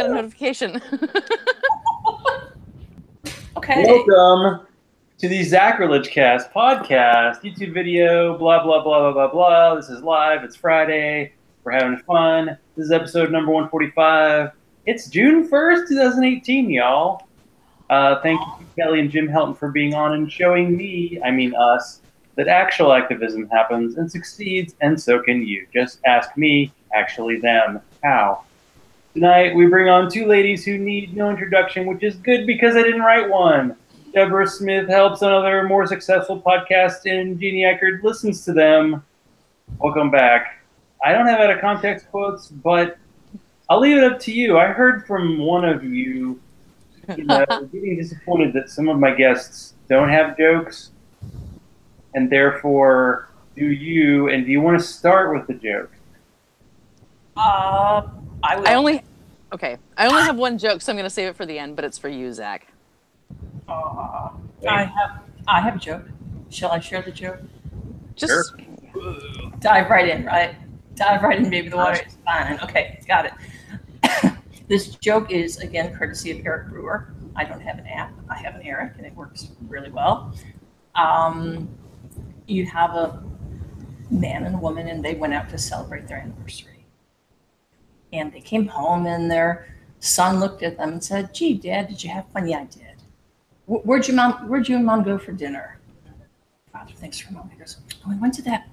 a notification. Okay. Welcome to the Zachrilege Cast podcast, YouTube video, blah, blah, blah, blah, blah, blah. This is live. It's Friday. We're having fun. This is episode number 145. It's June 1st, 2018, y'all. Thank you to Kelly and Jim Helton for being on and showing me, I mean us, that actual activism happens and succeeds, and so can you. Just ask me, actually them, how. Tonight, we bring on two ladies who need no introduction, which is good because I didn't write one. Deborah Smith helps another more successful podcast, and Jeanne Eckerd listens to them. Welcome back. I don't have out-of-context quotes, but I'll leave it up to you. I heard from one of you, getting disappointed that some of my guests don't have jokes, and therefore, do you want to start with the joke? I will. I only have one joke, so I'm going to save it for the end, but it's for you, Zach. I have a joke. Shall I share the joke? Just Sure. Dive right in, right? Dive right in, baby. The water is fine. Okay, got it. This joke is, again, courtesy of Eric Brewer. I don't have an app. I have an Eric, and it works really well. You have a man and a woman, and they went out to celebrate their anniversary. And they came home, and their son looked at them and said, "Gee, Dad, did you have fun?" "Yeah, I did." Where'd you and Mom go for dinner?" "Father, thanks for Mom." He goes, "Oh, we went to that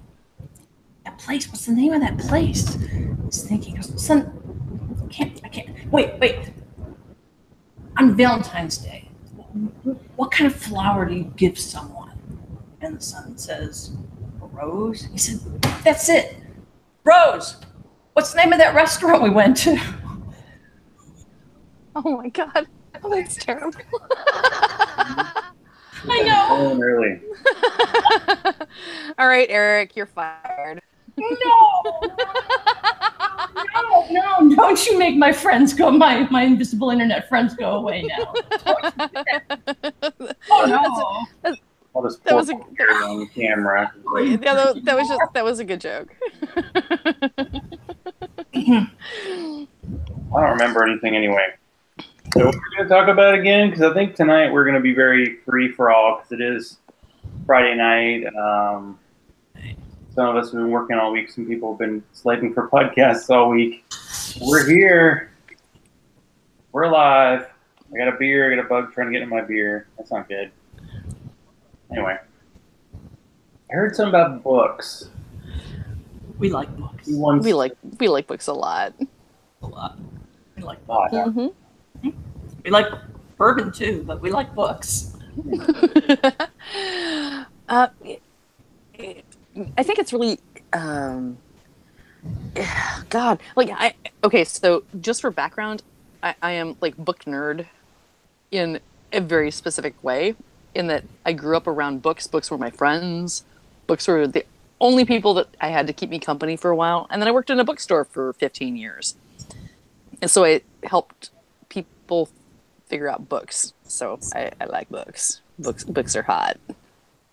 place. What's the name of that place?" He's thinking, he goes, "Son, I can't. Wait. On Valentine's Day, what kind of flower do you give someone?" And the son says, "A rose." He said, "That's it. Rose. What's the name of that restaurant we went to?" Oh my God. Oh, that's terrible. I know. Oh, really? All right, Eric, you're fired. No, don't you make my friends go, my invisible internet friends go away now. Oh no. I'll just That was pour it on the camera. Yeah, that was a good joke. I don't remember anything anyway. So we're going to talk about it again, because I think tonight we're going to be very free for all, because it is Friday night. Some of us have been working all week. Some people have been sleeping for podcasts all week. We're here. We're alive. I got a beer. I got a bug trying to get in my beer. That's not good. Anyway. I heard something about books. We like books. We like books a lot. A lot. We like books. Mm-hmm. We like bourbon too, but we like books. I think it's really, God, so just for background, I am like book nerd in a very specific way, in that I grew up around books. Books were my friends. Books were the only people that I had to keep me company for a while. And then I worked in a bookstore for 15 years. And so I helped people figure out books. So I like books. Books are hot.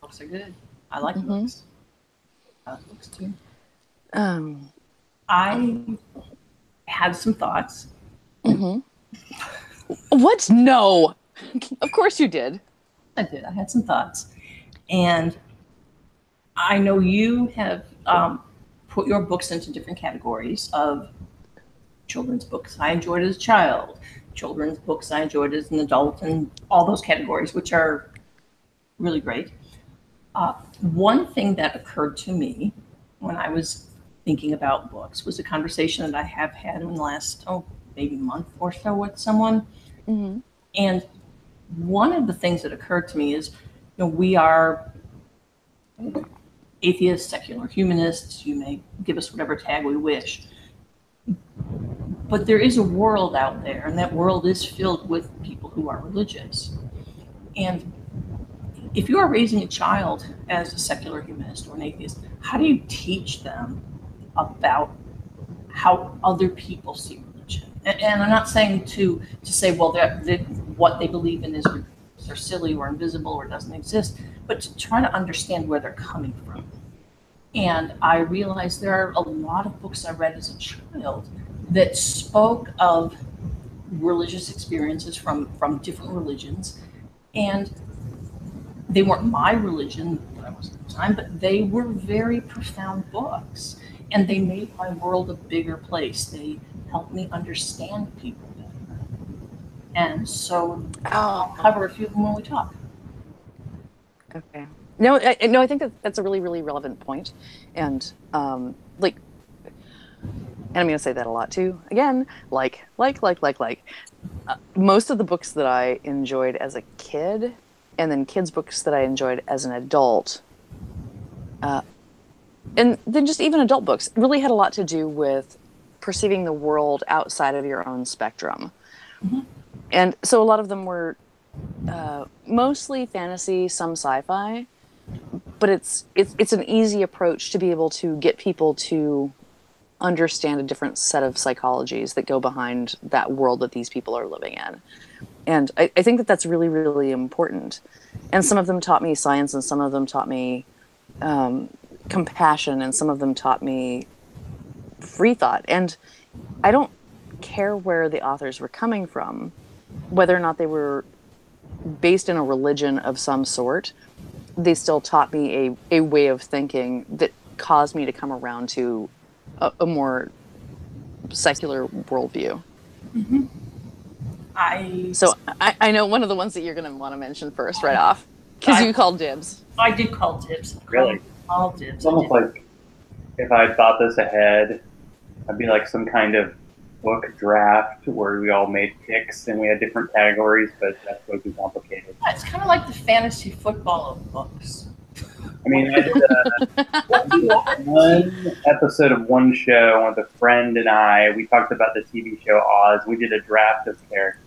Books are good. I like books. I like books too. I had some thoughts. Mm-hmm. What? No. Of course you did. I did. I had some thoughts. And I know you have put your books into different categories of children's books I enjoyed as a child, children's books I enjoyed as an adult, and all those categories, which are really great. One thing that occurred to me when I was thinking about books was a conversation that I have had in the last, maybe month or so with someone. Mm-hmm. And one of the things that occurred to me is, we are atheists, secular humanists. You may give us whatever tag we wish. But there is a world out there, and that world is filled with people who are religious. And if you are raising a child as a secular humanist or an atheist, how do you teach them about how other people see religion? And I'm not saying to say, well, what they believe in is they're silly or invisible or doesn't exist, but to try to understand where they're coming from. And I realized there are a lot of books I read as a child that spoke of religious experiences from different religions. And they weren't my religion that I was at the time, but they were very profound books. And they made my world a bigger place. They helped me understand people better. And so I'll cover a few of them when we talk. Okay. No, I think that's a really, really relevant point. And like, and I'm going to say that a lot too. Again, like. Most of the books that I enjoyed as a kid, and then kids' books that I enjoyed as an adult, and then just even adult books, really had a lot to do with perceiving the world outside of your own spectrum. Mm-hmm. And so a lot of them were mostly fantasy, some sci-fi, but it's an easy approach to be able to get people to understand a different set of psychologies that go behind that world that these people are living in. And I think that that's really, really important. And some of them taught me science, and some of them taught me compassion, and some of them taught me free thought. And I don't care where the authors were coming from, whether or not they were based in a religion of some sort. They still taught me a way of thinking that caused me to come around to a more secular worldview. Mm-hmm. So I know one of the ones that you're going to want to mention first right off, because you called dibs. I did call dibs. Really? All dibs. It's almost like if I thought this ahead, I'd be like some kind of book draft where we all made picks and we had different categories, but that's way too complicated. Yeah, it's kind of like the fantasy football of books. I mean, I did one episode of one show with a friend and I. We talked about the TV show Oz. We did a draft of characters.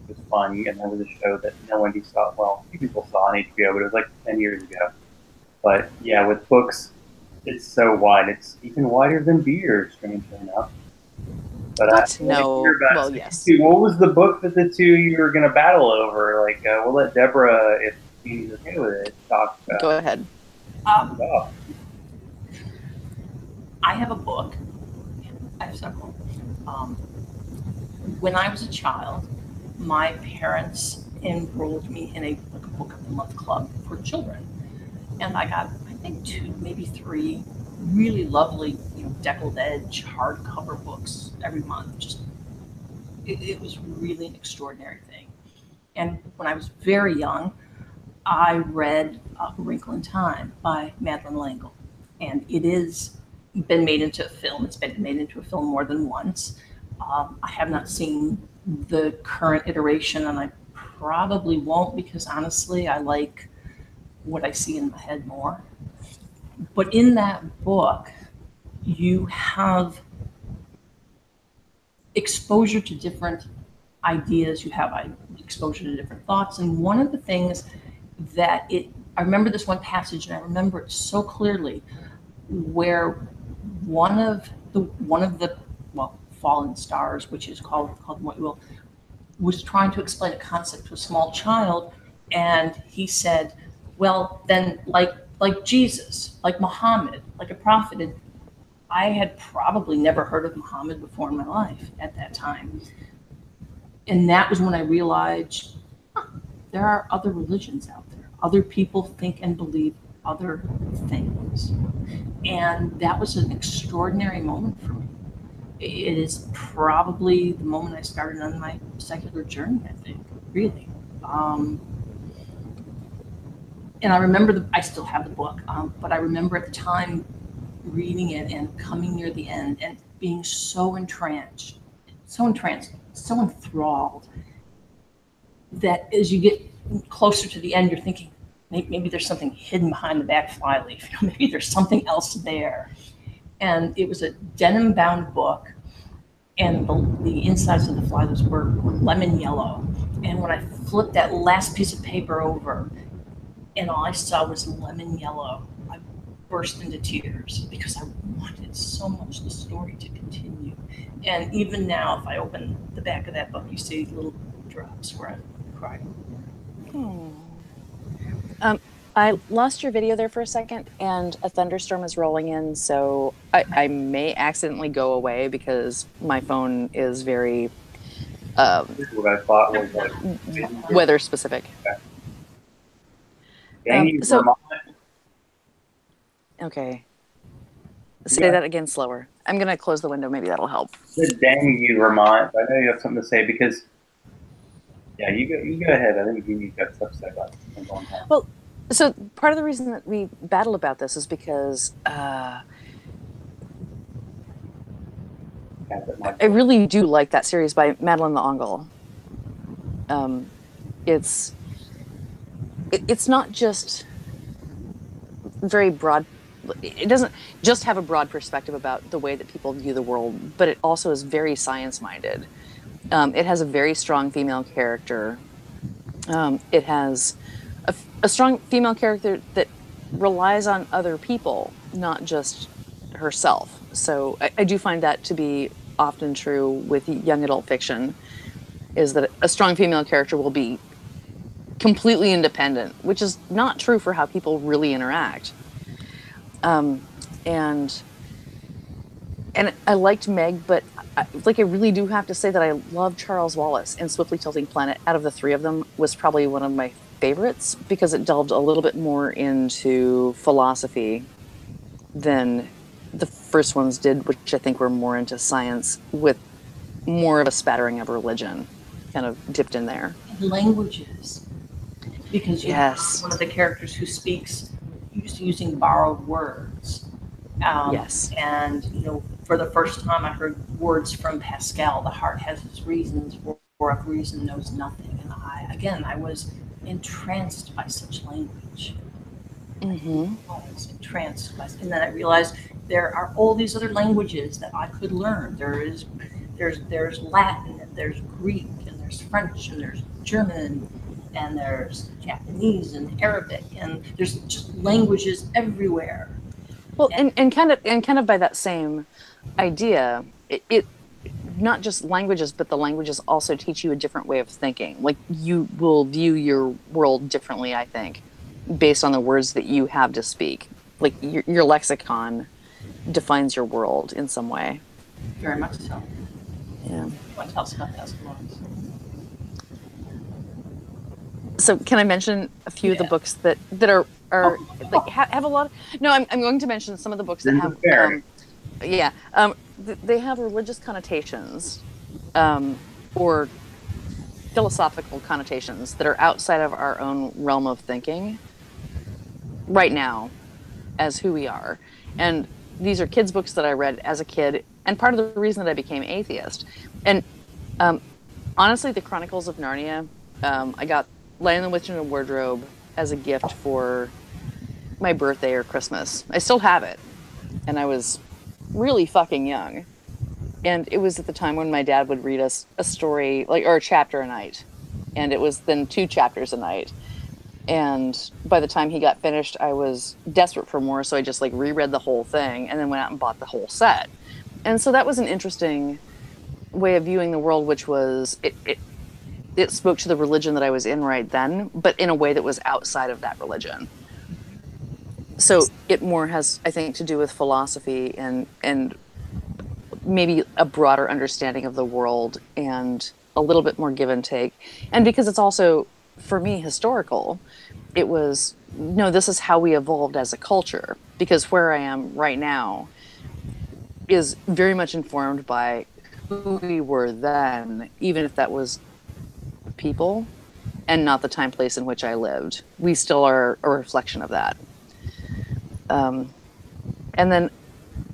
It was fun, and that was a show that no one saw. Well, a few people saw on HBO, but it was like 10 years ago. But yeah, with books, it's so wide. It's even wider than beer, strangely enough. But well, yes. What was the book that the two you were going to battle over? Like, we'll let Deborah, if she's okay with it, talk. Go ahead. I have a book. I have several. When I was a child, my parents enrolled me in a book of the month club for children, and I got, I think, 2, maybe 3 really lovely, deckled edge hardcover books every month. Just it was really an extraordinary thing. And when I was very young, I read A Wrinkle in Time by Madeleine L'Engle, and it is been made into a film. It's been made into a film more than once. I have not seen the current iteration, and I probably won't, because honestly, I like what I see in my head more. But in that book, you have exposure to different ideas, you have exposure to different thoughts, and one of the things that I remember this one passage, and I remember it so clearly, where one of the fallen stars, which is called What You Will, was trying to explain a concept to a small child, and he said, well, then like Jesus, like Muhammad, like a prophet. And I had probably never heard of Muhammad before in my life at that time. And that was when I realized there are other religions out there. Other people think and believe other things. And that was an extraordinary moment for me. It is probably the moment I started on my secular journey, I think, really. And I remember, I still have the book, but I remember at the time reading it and coming near the end and being so entranced, so enthralled, that as you get closer to the end, you're thinking, maybe there's something hidden behind the back flyleaf. Maybe there's something else there. And it was a denim-bound book, and the insides of the flyleaves were lemon yellow. And when I flipped that last piece of paper over, and all I saw was lemon yellow, I burst into tears because I wanted so much the story to continue. And even now, if I open the back of that book, you see little drops where I cried. I lost your video there for a second, and a thunderstorm is rolling in, so I may accidentally go away because my phone is very This is what I thought was like weather specific. Danny so- Vermont. Okay. Say that again slower. I'm going to close the window. Maybe that'll help. Dang you, Vermont. I know you have something to say because, yeah, you go ahead. I think you've got stuff to say about it. Well, so part of the reason that we battle about this is because I really do like that series by Madeleine L'Engle. It's not just very broad. It doesn't just have a broad perspective about the way that people view the world, but it also is very science-minded. It has a very strong female character. It has a strong female character that relies on other people, not just herself. So I do find that to be often true with young adult fiction, is that a strong female character will be completely independent, which is not true for how people really interact. And I liked Meg, but I really do have to say that I love Charles Wallace, and Swiftly Tilting Planet, out of the three of them, was probably one of my favorites because it delved a little bit more into philosophy than the first ones did, which I think were more into science with more of a spattering of religion kind of dipped in there. Languages. Because you have one of the characters who speaks using borrowed words. Yes. And, for the first time I heard words from Pascal, the heart has its reasons, whereof reason knows nothing. And I was entranced by such language. Mm-hmm. I was entranced by, and then I realized there are all these other languages that I could learn. There's Latin, and there's Greek, and there's French, and there's German, and there's Japanese and Arabic, and there's just languages everywhere. Well, and kind of by that same idea, it not just languages, but the languages also teach you a different way of thinking. Like, you will view your world differently, I think, based on the words that you have to speak. Like, your lexicon defines your world in some way. Very much so. Yeah. Want to tell us about that? So can I mention a few of the books that are like have a lot of, no, I'm going to mention some of the books that have they have religious connotations or philosophical connotations that are outside of our own realm of thinking right now as who we are. And these are kids' books that I read as a kid, and part of the reason that I became atheist. And honestly, the Chronicles of Narnia, I got Lion, the Witch, and the Wardrobe as a gift for my birthday or Christmas. I still have it, and I was really fucking young. And it was at the time when my dad would read us a story, or a chapter a night, and it was then 2 chapters a night. And by the time he got finished, I was desperate for more, so I just reread the whole thing and then went out and bought the whole set. And so that was an interesting way of viewing the world, which was it spoke to the religion that I was in right then, but in a way that was outside of that religion. So it more has, I think, to do with philosophy and maybe a broader understanding of the world and a little bit more give and take. And because it's also, for me, historical, it was, no, this is how we evolved as a culture. Because where I am right now is very much informed by who we were then, even if that was people and not the time, place in which I lived. We still are a reflection of that. And then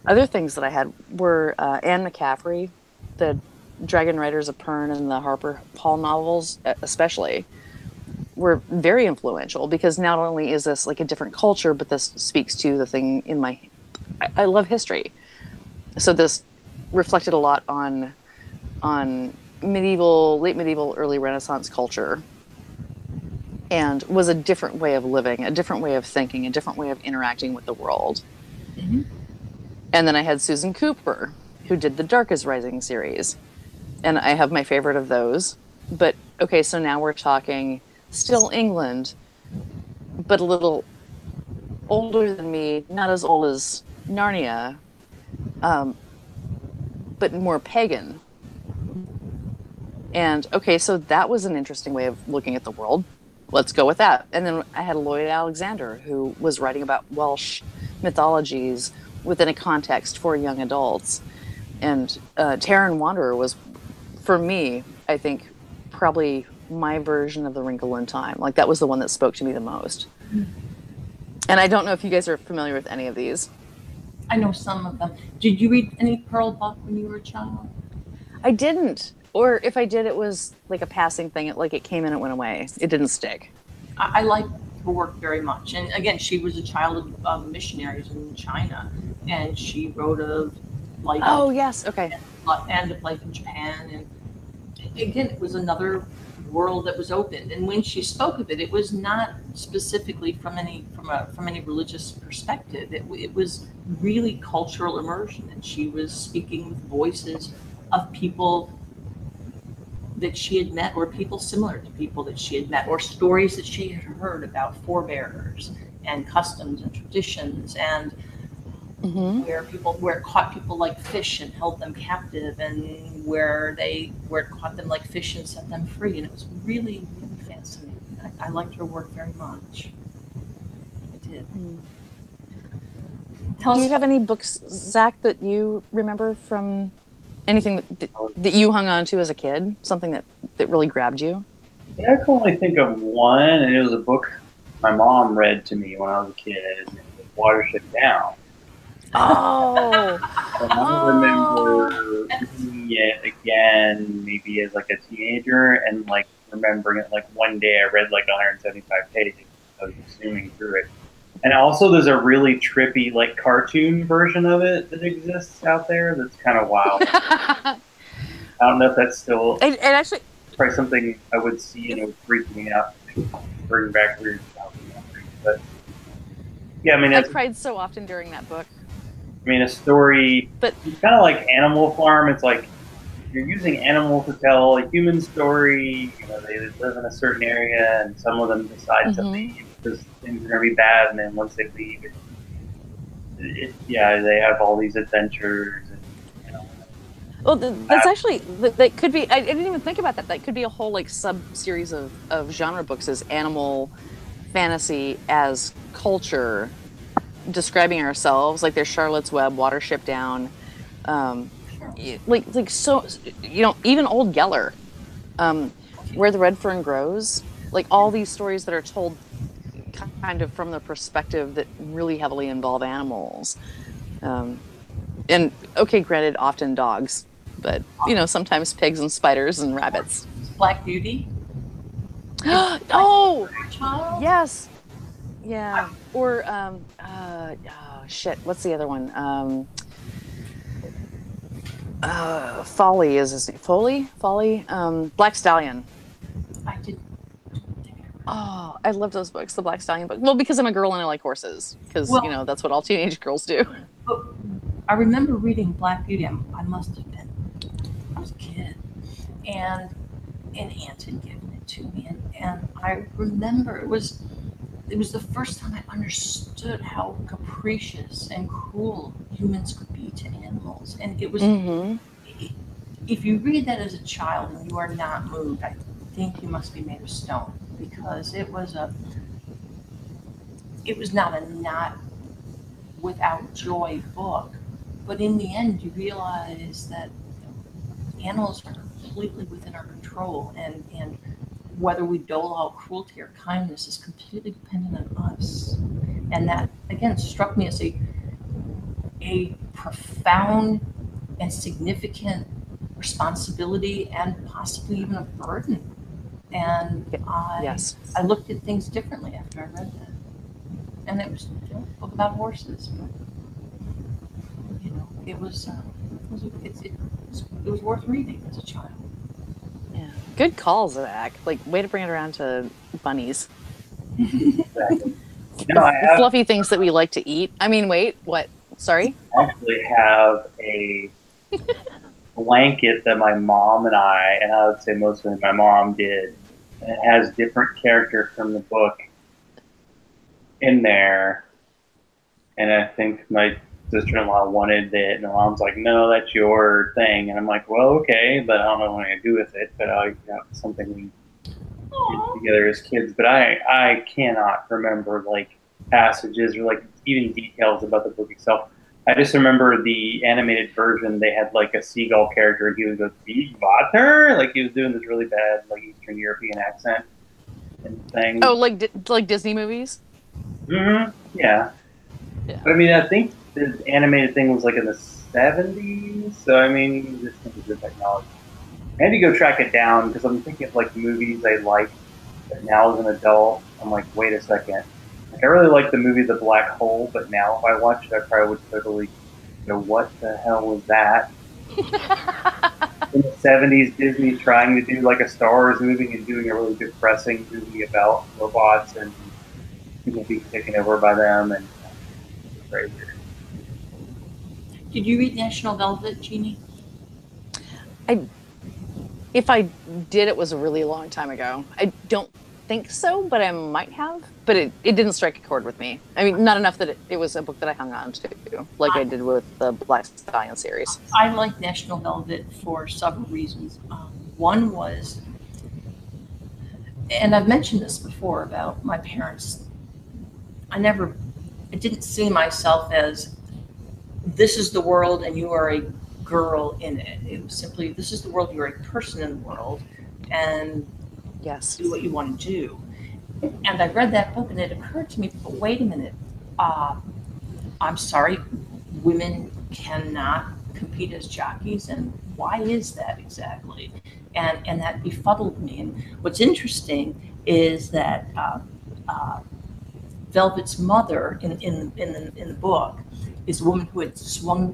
other things that I had were Anne McCaffrey, the Dragon Riders of Pern and the Harper Hall novels especially, were very influential because not only is this a different culture, but this speaks to the thing in my... I love history. So this reflected a lot on medieval, late medieval, early Renaissance culture, and was a different way of living, a different way of thinking, a different way of interacting with the world. Mm-hmm. And then I had Susan Cooper, who did the Dark is Rising series. And I have my favorite of those. But, okay, so now we're talking still England, but a little older than me, not as old as Narnia, but more pagan. And okay, so that was an interesting way of looking at the world. Let's go with that. And then I had Lloyd Alexander, who was writing about Welsh mythologies within a context for young adults. And Terran Wanderer was, for me, I think, probably my version of The Wrinkle in Time. Like, that was the one that spoke to me the most. And I don't know if you guys are familiar with any of these. I know some of them. Did you read any Pearl Buck when you were a child? I didn't. Or if I did, it was like a passing thing. It came in, it went away. It didn't stick. I like her work very much. And again, she was a child of missionaries in China, and she wrote of life. Oh, yes. Okay. And of life in Japan. And again, it was another world that was opened. And when she spoke of it, it was not specifically from any religious perspective. It was really cultural immersion, and she was speaking with voices of people that she had met, or people similar to people that she had met, or stories that she had heard about forebears and customs and traditions, and where it caught people like fish and held them captive, and where it caught them like fish and set them free. And it was really, really fascinating. I liked her work very much. I did. Do you have any books, Zach, that you remember from anything that you hung on to as a kid? Something that really grabbed you? Yeah, I can only think of one, and it was a book my mom read to me when I was a kid, and it was Watership Down. Oh. And I remember reading it again, maybe as like a teenager, and like remembering it like one day I read like 175 pages. I was zooming through it. And also there's a really trippy like cartoon version of it that exists out there that's kind of wild. I don't know if that's still it actually probably something I would see and it would freak me out, bring back weird childhood memories. But yeah, I mean, I cried so often during that book. I mean, a story, but it's kind of like Animal Farm. It's like you're using animals to tell a human story. You know, they live in a certain area, and some of them decide to leave because things are going to be bad. And then once they leave, they have all these adventures. And, you know, well, that's actually that could be. I didn't even think about that. That could be a whole like sub series of genre books as animal fantasy as culture. Describing ourselves, like there's Charlotte's Web, Watership Down, like so, you know, even Old Yeller, Where the Red Fern Grows, like all these stories that are told kind of from the perspective that really heavily involve animals, and okay, granted, often dogs, but you know, sometimes pigs and spiders and rabbits. Black Beauty. Oh, yes. Yeah, or oh shit, what's the other one? Folly is his name. Folly. Black Stallion. I did. Oh, I love those books, the Black Stallion book. Well, because I'm a girl and I like horses, because you know that's what all teenage girls do. I remember reading Black Beauty. I must have been. I was a kid, and an aunt had given it to me, and I remember it was the first time I understood how capricious and cruel humans could be to animals. And it was, if you read that as a child and you are not moved, I think you must be made of stone, because it was not a not without joy book. But in the end, you realize that animals are completely within our control, and whether we dole out cruelty or kindness is completely dependent on us. And that, again, struck me as a profound and significant responsibility, and possibly even a burden. And I looked at things differently after I read that. And it was a book about horses, but you know, it was worth reading as a child. Yeah, good call, Zach. Like, way to bring it around to bunnies. Exactly. You know, fluffy things that we like to eat. I mean, wait, what? Sorry? I actually have a blanket that my mom and I would say mostly my mom did. It has different characters from the book in there. And I think my sister-in-law wanted it, and my mom's like, no, that's your thing. And I'm like, well, okay, but I don't know what I'm going to do with it. But something we did together as kids. But I cannot remember like passages or like even details about the book itself. I just remember the animated version. They had like a seagull character, and he would go "Big water," like he was doing this really bad like Eastern European accent and things. Oh, like Disney movies. Mm-hmm. Yeah. But I mean, I think the animated thing was like in the 70s. So I mean, this is good technology. I had to go track it down because I'm thinking of like movies I like, but now as an adult, I'm like, wait a second. Like, I really like the movie The Black Hole, but now if I watch it, I probably would totally go, what the hell was that? In the 70s, Disney trying to do like a Star Wars movie and doing a really depressing movie about robots and people being taken over by them, and very weird. Did you read National Velvet, Jeannie? If I did, it was a really long time ago. I don't think so, but I might have. But it didn't strike a chord with me. I mean, not enough that it was a book that I hung on to, like I did with the Black Stallion series. I like National Velvet for several reasons. One was, and I've mentioned this before about my parents, I didn't see myself as, this is the world and you are a girl in it. It was simply, this is the world, you're a person in the world, and yes, do what you want to do. And I read that book and it occurred to me, but wait a minute, I'm sorry, women cannot compete as jockeys, and why is that exactly? And that befuddled me. And what's interesting is that Velvet's mother in the book is a woman who swam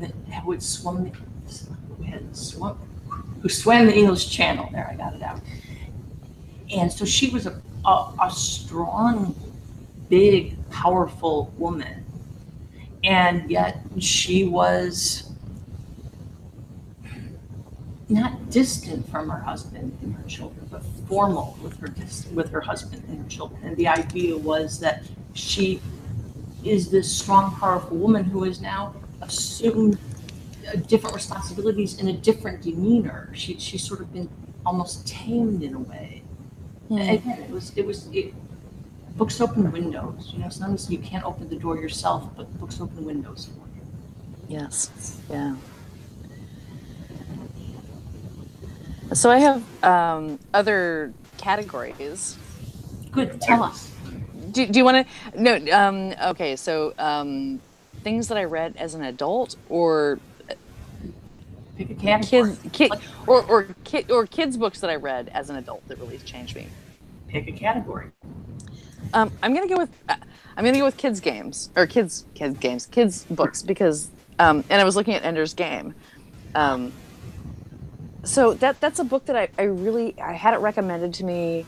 the English Channel. There, I got it out. And so she was a strong, big, powerful woman, and yet she was not distant from her husband and her children, but formal with her husband and her children. And the idea was that she is this strong, powerful woman who has now assumed different responsibilities and a different demeanor. She's sort of been almost tamed in a way. Again, books open windows. Sometimes you can't open the door yourself, but books open windows for you. Yes. Yeah. So I have other categories. Good. Tell us. Do you want to? No. Okay. So things that I read as an adult, or pick a category. Or kids books that I read as an adult that really changed me. Pick a category. I'm gonna go with kids games or kids books because and I was looking at Ender's Game. So that's a book that I had it recommended to me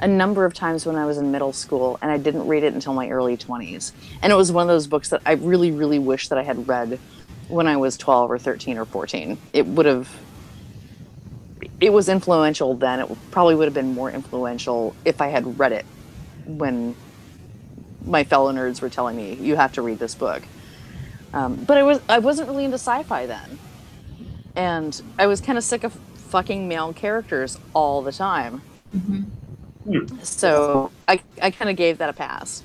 a number of times when I was in middle school, and I didn't read it until my early 20s. And it was one of those books that I really, really wish that I had read when I was 12 or 13 or 14. It was influential then. It probably would have been more influential if I had read it when my fellow nerds were telling me, you have to read this book. But I wasn't really into sci-fi then. And I was kind of sick of fucking male characters all the time. Mm-hmm. So I kind of gave that a pass.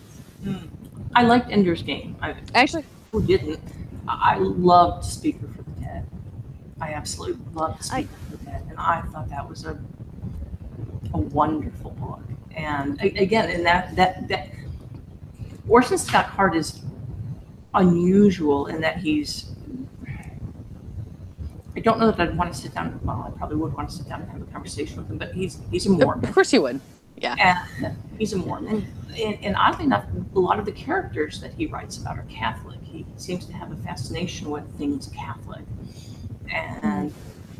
I liked Ender's Game. Who didn't? I loved Speaker for the Dead. I absolutely loved Speaker for the Dead, and I thought that was a wonderful book. And again, in that Orson Scott Card is unusual in that I don't know that I'd want to sit down. Well, I probably would want to sit down and have a conversation with him, but he's a Mormon. Of course you would. Yeah. And he's a Mormon. And oddly enough, a lot of the characters that he writes about are Catholic. He seems to have a fascination with things Catholic. And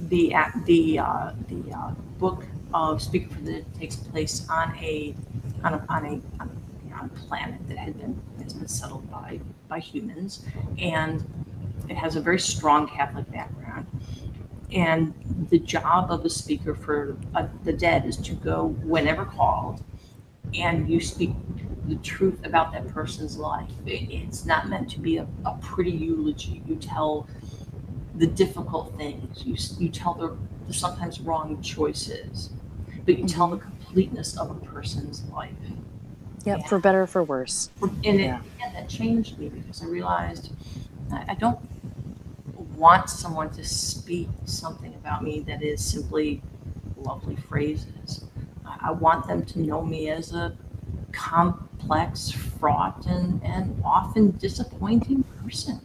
the book of Speaker for the Dead takes place on a planet that's been settled by humans, and it has a very strong Catholic background. And the job of a speaker for the dead is to go whenever called and you speak the truth about that person's life. It's not meant to be a pretty eulogy. You tell the difficult things. You tell the sometimes wrong choices, but you tell the completeness of a person's life. Yeah, for better or for worse. And that changed me, because I realized I don't want someone to speak something about me that is simply lovely phrases. I want them to know me as a complex, fraught, and often disappointing person.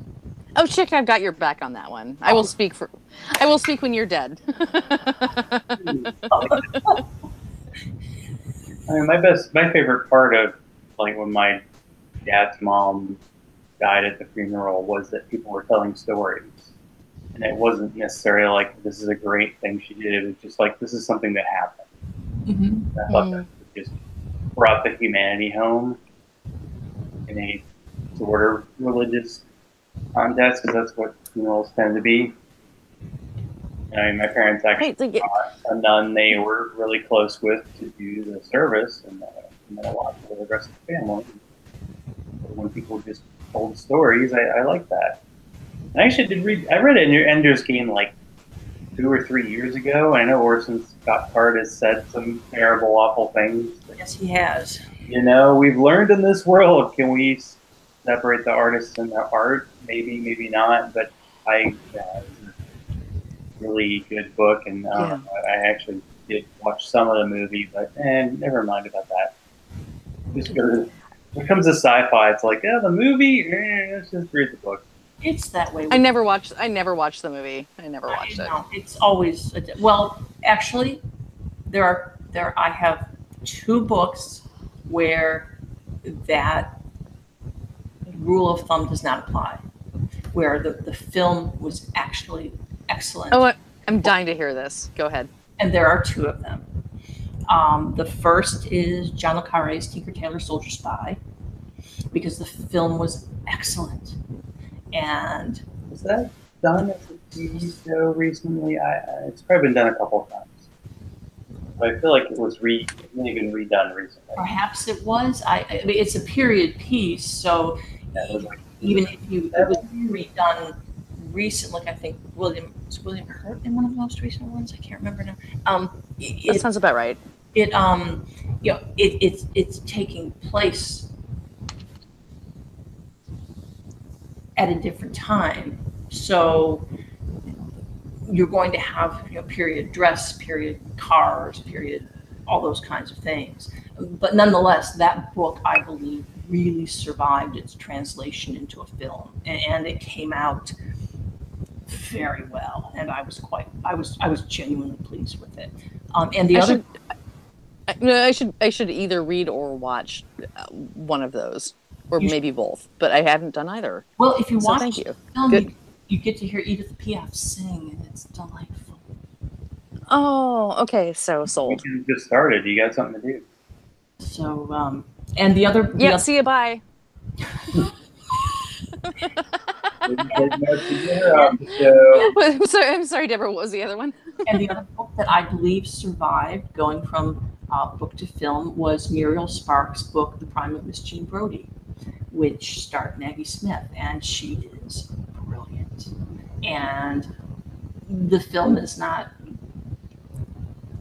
Oh, chick, I've got your back on that one. I will speak when you're dead. I mean, my favorite part of like when my dad's mom died at the funeral was that people were telling stories. And it wasn't necessarily like, this is a great thing she did. It was just like, this is something that happened. I thought that just brought the humanity home in a sort of religious context, because that's what funerals tend to be. I mean, my parents actually got a nun they were really close with to do the service, and then a lot for the rest of the family. But when people just told stories, I like that. I actually I read Ender's Game like 2 or 3 years ago. I know Orson Scott Card has said some terrible, awful things. Yes, he has. You know, we've learned in this world, can we separate the artist and the art? Maybe, maybe not. But it was a really good book, and I actually did watch some of the movie, but never mind about that. Just when it comes to sci-fi, it's like, the movie, let's just read the book. It's that way. I never watched the movie. I never watched it. It's always well. Actually, I have 2 books where that rule of thumb does not apply, where the film was actually excellent. Oh, I'm dying to hear this. Go ahead. And there are 2 of them. The first is John le Carré's Tinker Tailor Soldier Spy, because the film was excellent. And was that done as a TV show recently? It's probably been done a couple of times, but I feel like it was even redone recently. Perhaps it was. I mean, it's a period piece, so even if it was redone recently, like I think William Hurt in one of the most recent ones. I can't remember now. That sounds about right. It's taking place at a different time, so you're going to have period dress, period cars, period all those kinds of things. But nonetheless, that book, I believe, really survived its translation into a film, and it came out very well, and I was genuinely pleased with it. And I should either read or watch one of those, or maybe both, but I haven't done either. Well, if you watch thank you. The film, you get to hear Edith Piaf sing, and it's delightful. Oh, okay. So sold. You just started. You got something to do. So, and the other. See you. Bye. I'm sorry, Deborah. What was the other one? And the other book that I believe survived going from book to film was Muriel Sparks' book, The Prime of Miss Jean Brodie, which starred Maggie Smith, and she is brilliant. And the film is not.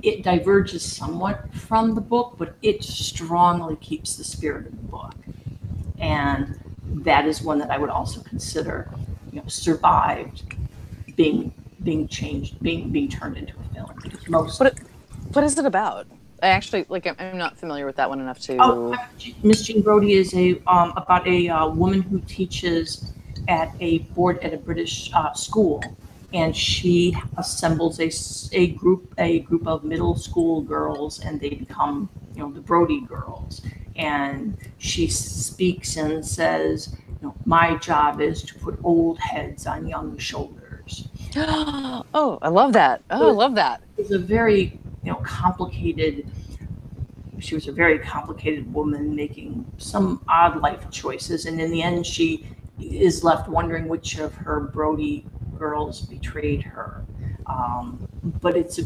It diverges somewhat from the book, but it strongly keeps the spirit of the book. And that is one that I would also consider, survived being changed, being turned into a film. Because what is it about? I actually I'm not familiar with that one enough to. Miss Jean Brodie is about a woman who teaches at a British school, and she assembles a group of middle school girls, and they become the Brodie girls. And she speaks and says, my job is to put old heads on young shoulders. Oh, I love that. I love that. It's a very complicated. She was a very complicated woman making some odd life choices, and in the end, she is left wondering which of her Brodie girls betrayed her. But it's a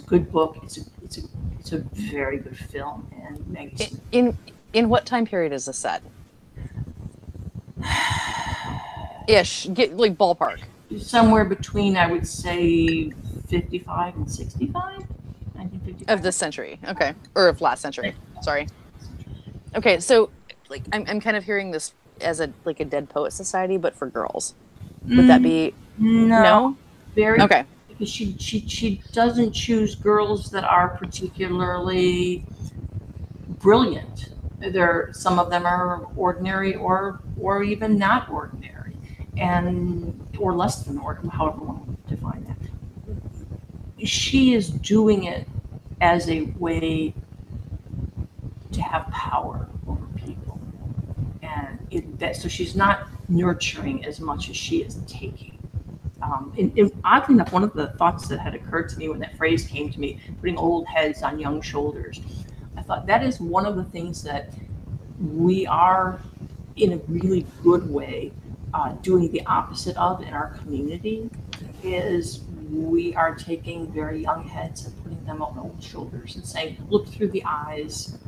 good book. It's It's a very good film, and Maggie. In what time period is this set? Ish, get like ballpark. Somewhere between, I would say, 55 and 65. 1955. Of this century, okay, or of last century. Sorry. Okay, so like I'm kind of hearing this as a like a Dead Poet Society, but for girls. Would that be no? Very okay. Because she doesn't choose girls that are particularly brilliant. Some of them are ordinary or even not ordinary, or less than ordinary, however you want to define that. She is doing it as a way to have power over people, and so she's not nurturing as much as she is taking. And oddly enough, one of the thoughts that had occurred to me when that phrase came to me, putting old heads on young shoulders, I thought that is one of the things that we are, in a really good way, doing the opposite of in our community, is we are taking very young heads and putting them on old shoulders and saying, look through the eyes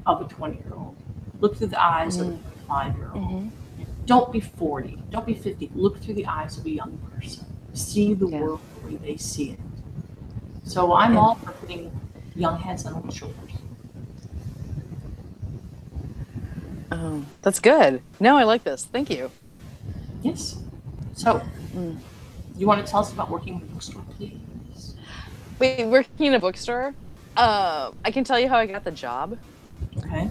of a 20-year-old, look through the eyes of a 25-year-old. Mm-hmm. Don't be 40, don't be 50. Look through the eyes of a young person. See the world the way they see it. So I'm all for putting young heads on old shoulders. Oh, that's good. No, I like this. Thank you. Yes. So, you want to tell us about working in a bookstore, please? Wait, working in a bookstore? I can tell you how I got the job. Okay.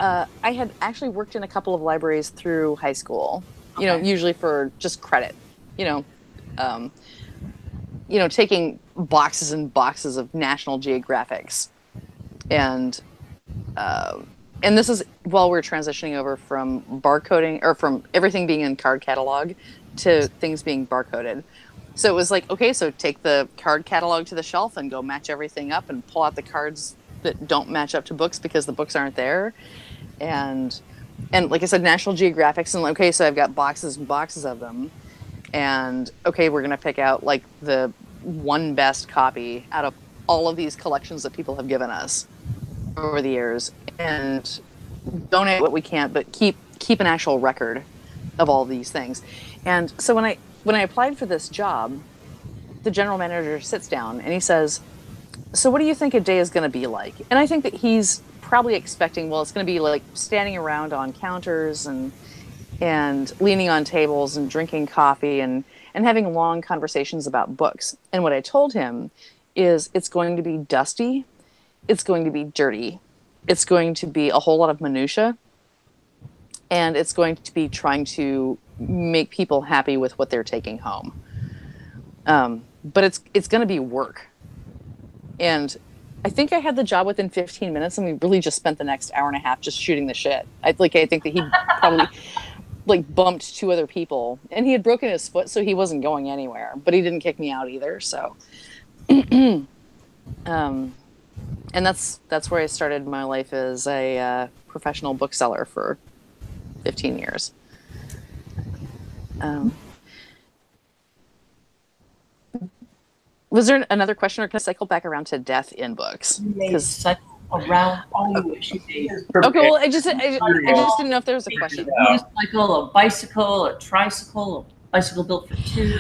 I had actually worked in a couple of libraries through high school, usually for just credit, taking boxes and boxes of National Geographics. And this is while we're transitioning over from barcoding, or from everything being in card catalog to things being barcoded. So it was like, okay, so take the card catalog to the shelf and go match everything up and pull out the cards that don't match up to books because the books aren't there. And like I said, National Geographics, and okay, so I've got boxes and boxes of them, and okay, we're gonna pick out like the one best copy out of all of these collections that people have given us over the years, and donate what we can, but keep an actual record of all these things. And so when I applied for this job, the general manager sits down and he says, so what do you think a day is going to be like? And I think that he's probably expecting, well, it's going to be like standing around on counters and leaning on tables and drinking coffee and having long conversations about books. And what I told him is it's going to be dusty. It's going to be dirty. It's going to be a whole lot of minutia. And it's going to be trying to make people happy with what they're taking home. But it's going to be work. And I think I had the job within 15 minutes, and we really just spent the next hour and a half just shooting the shit. I think that he probably like bumped two other people, and he had broken his foot, so he wasn't going anywhere. But he didn't kick me out either. So, and that's where I started my life as a professional bookseller for 15 years. Was there another question, or can I cycle back around to death in books? Because around all you wish. Okay, well, I just didn't know if there was a question. A motorcycle, a bicycle, a tricycle, a bicycle built for two.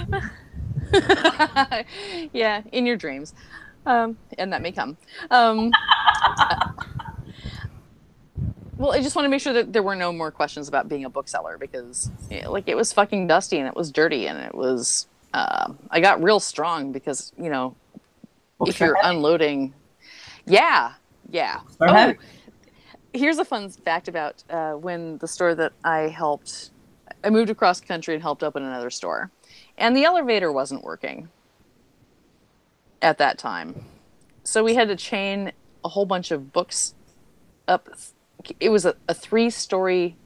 Yeah, in your dreams, and that may come. Well, I just want to make sure that there were no more questions about being a bookseller, because it was fucking dusty and it was dirty and it was. I got real strong because, if you're unloading. Yeah. Oh, here's a fun fact about when the store that I moved across country and helped open another store. And the elevator wasn't working at that time. So we had to chain a whole bunch of books up. It was a 3-story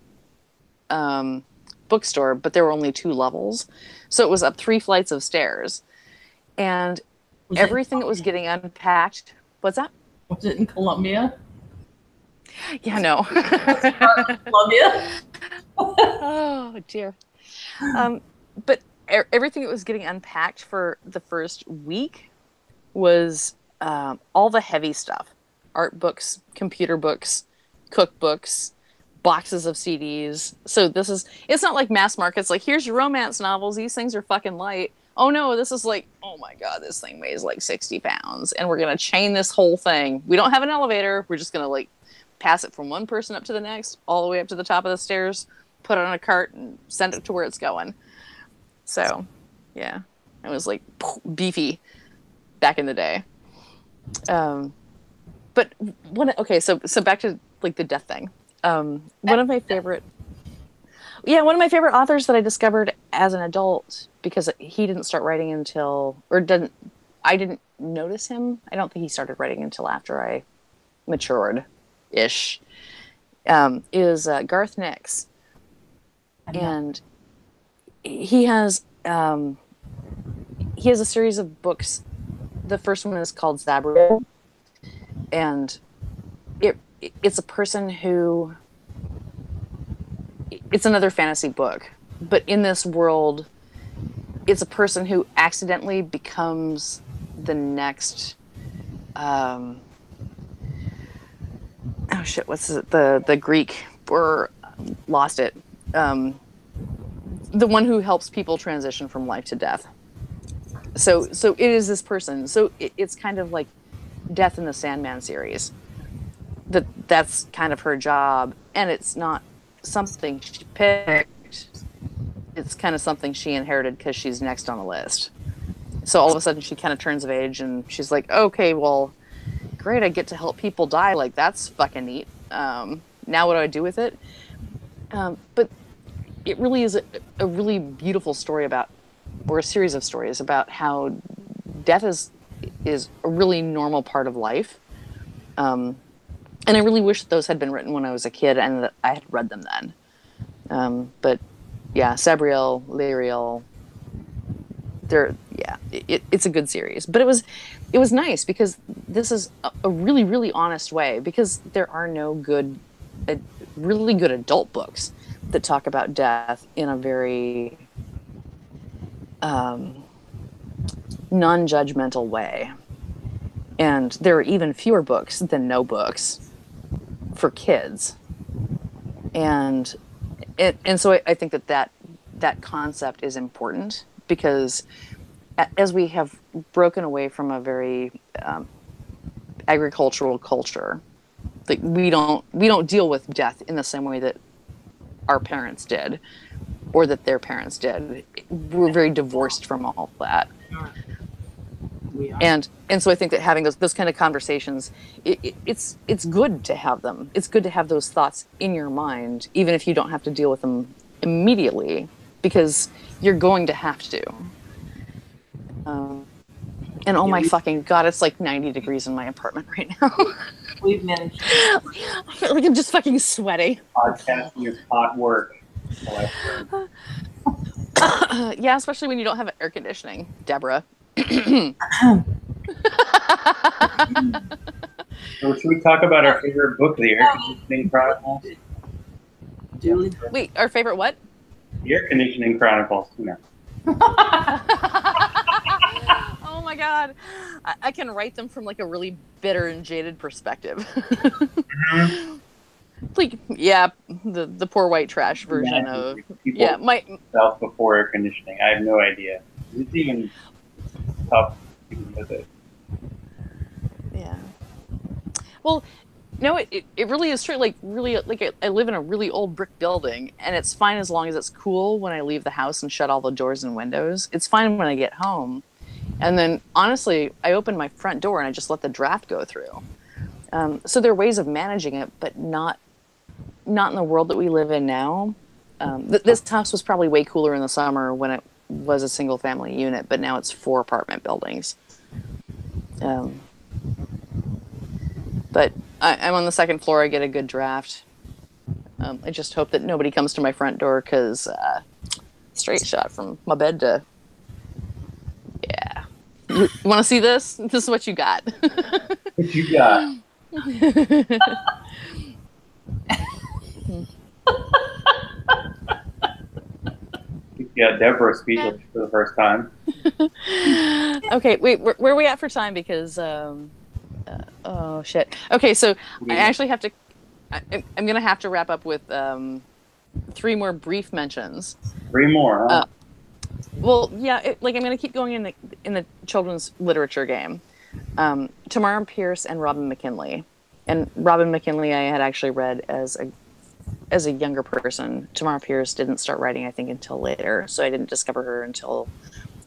bookstore, but there were only 2 levels. So it was up 3 flights of stairs. And everything that was getting unpacked. What's that? Was it in Columbia? Yeah, no. Columbia? Oh, dear. But everything that was getting unpacked for the first week was all the heavy stuff, art books, computer books, cookbooks, boxes of CDs. So it's not like mass markets, like, here's your romance novels. These things are fucking light. Oh no, this is like, oh my God, this thing weighs like 60 pounds and we're going to chain this whole thing. We don't have an elevator. We're just going to like pass it from one person up to the next, all the way up to the top of the stairs, put it on a cart and send it to where it's going. So yeah, it was like beefy back in the day. But so back to like the death thing. One of my favorite authors that I discovered as an adult, because he didn't start writing I didn't notice him. I don't think he started writing until after I matured ish, is Garth Nix. And he has a series of books. The first one is called Zachrilege, and it's a person who, it's another fantasy book, but in this world, it's a person who accidentally becomes the next, what's the Greek, or lost it, the one who helps people transition from life to death. So it is this person. So it's kind of like Death in the Sandman series. That's kind of her job, and it's not something she picked. It's kind of something she inherited because she's next on the list. So all of a sudden she kind of turns of age and she's like, okay, well, great, I get to help people die. Like, that's fucking neat. Now what do I do with it? But it really is a really beautiful story or a series of stories about how death is a really normal part of life. And I really wish those had been written when I was a kid and that I had read them then. But yeah, Sabriel, Lyriel, it's a good series. But it was nice because this is a really, really honest way, because there are no really good adult books that talk about death in a very non-judgmental way. And there are even fewer books than no books for kids. And so I think that concept is important, because as we have broken away from a very agricultural culture, like we don't deal with death in the same way that our parents did or that their parents did. We're very divorced from all that. And so I think that having those kind of conversations, it's good to have them. It's good to have those thoughts in your mind, even if you don't have to deal with them immediately, because you're going to have to. And oh my fucking God, it's like 90 degrees in my apartment right now. We've managed. I feel like I'm just fucking sweaty. Podcasting is hot work. Yeah, especially when you don't have air conditioning, Deborah. So should we talk about our favorite book, The Air Conditioning Chronicles? Wait, our favorite what? The Air Conditioning Chronicles. No. Oh my God, I can write them from like a really bitter and jaded perspective. Mm-hmm. Like, yeah, the poor white trash version of Self before air conditioning. I have no idea. It's even tough with it. Yeah. Well, no, it really is true. Like, really, like I live in a really old brick building, and it's fine as long as it's cool when I leave the house and shut all the doors and windows. It's fine when I get home. And then, honestly, I open my front door and I just let the draft go through. So there are ways of managing it, but not in the world that we live in now. This house was probably way cooler in the summer when it was a single family unit, but now it's 4 apartment buildings. But I'm on the second floor. I get a good draft. I just hope that nobody comes to my front door, because straight shot from my bed to... Yeah. You want to see this? This is what you got. What you got? Yeah, Deborah speechless for the first time. Okay, wait, where are we at for time? Because oh shit. Okay, so I actually have to. I'm gonna have to wrap up with three more brief mentions. 3 more, huh? Uh, well, yeah, like I'm gonna keep going in the children's literature game. Tamara Pierce and Robin McKinley, and Robin McKinley I had actually read as a younger person. Tamara Pierce didn't start writing, I think, until later, so I didn't discover her until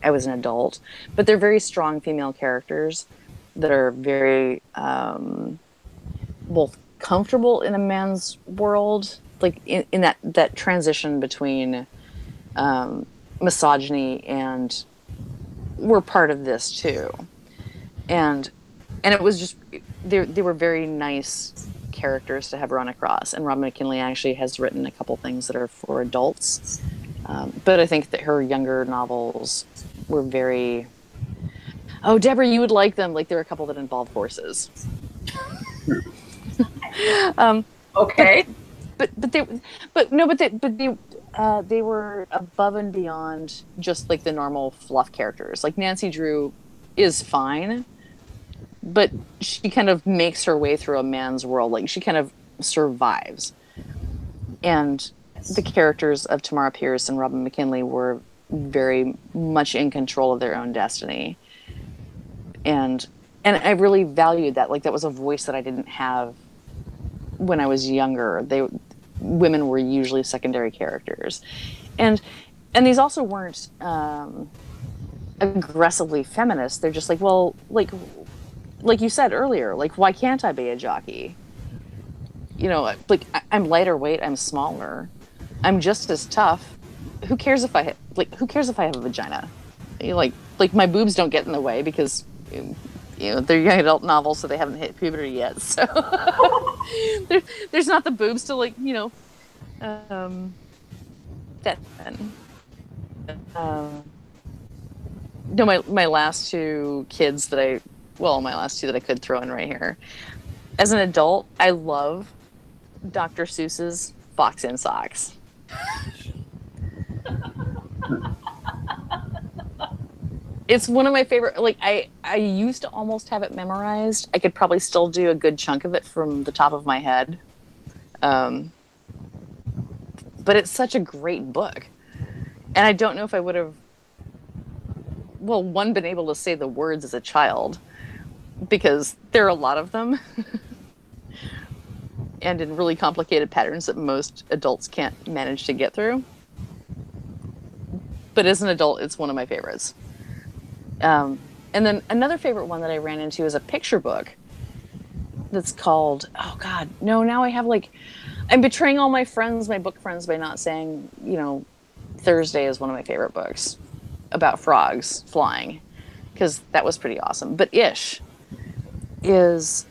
I was an adult. But they're very strong female characters that are very both comfortable in a man's world, like in that transition between misogyny and we're part of this too. And it was just they were very nice characters to have run across. And Robin McKinley actually has written a couple things that are for adults, but I think that her younger novels were very. Oh, Deborah, you would like them. Like there are a couple that involve horses. Okay. But they were above and beyond just like the normal fluff characters. Like Nancy Drew is fine, but she kind of makes her way through a man's world. Like she kind of survives. And the characters of Tamara Pierce and Robin McKinley were very much in control of their own destiny. And I really valued that. Like that was a voice that I didn't have when I was younger. Women were usually secondary characters. And these also weren't aggressively feminist. They're just like, well, like you said earlier, like why can't I be a jockey? You know, like I'm lighter weight, I'm smaller, I'm just as tough. Who cares if I have a vagina? You know, like my boobs don't get in the way because you know they're young adult novels, so they haven't hit puberty yet. So there's not the boobs to like that. No, my last two kids my last two that I could throw in right here. As an adult, I love Dr. Seuss's Fox in Socks. It's one of my favorite. Like I used to almost have it memorized. I could probably still do a good chunk of it from the top of my head. But it's such a great book. And I don't know if I would have, well, one, been able to say the words as a child, because there are a lot of them. And in really complicated patterns that most adults can't manage to get through. But as an adult, it's one of my favorites. And then another favorite one that I ran into is a picture book that's called, oh God, no, now I have like, I'm betraying all my friends, my book friends, by not saying, Thursday is one of my favorite books about frogs flying, because that was pretty awesome. But Ish is,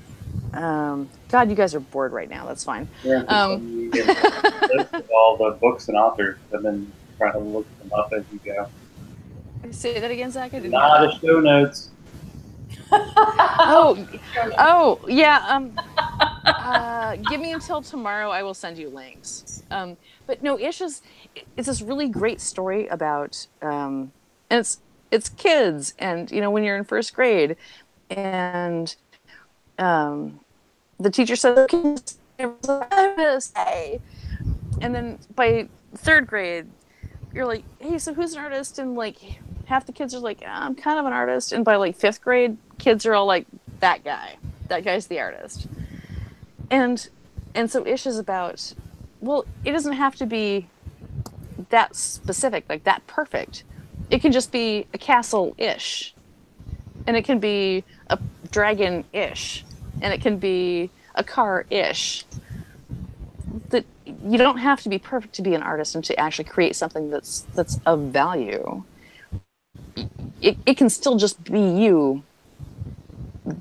God, you guys are bored right now. That's fine. Yeah, list of all the books and authors. I've been trying to look them up as you go. Say that again, Zach. I didn't Not the show notes. Oh, yeah. Give me until tomorrow. I will send you links. But no, Ish it's this really great story about, and it's kids, and when you're in first grade, and the teacher says, "Okay, I'm gonna say," and then by third grade, you're like, "Hey, so who's an artist?" And like half the kids are like, "I'm kind of an artist," and by like fifth grade, kids are all like, that guy's the artist. And so Ish is about, well, it doesn't have to be that specific, like that perfect. It can just be a castle-ish, and it can be a dragon-ish, and it can be a car-ish. That you don't have to be perfect to be an artist and to actually create something that's of value. It can still just be you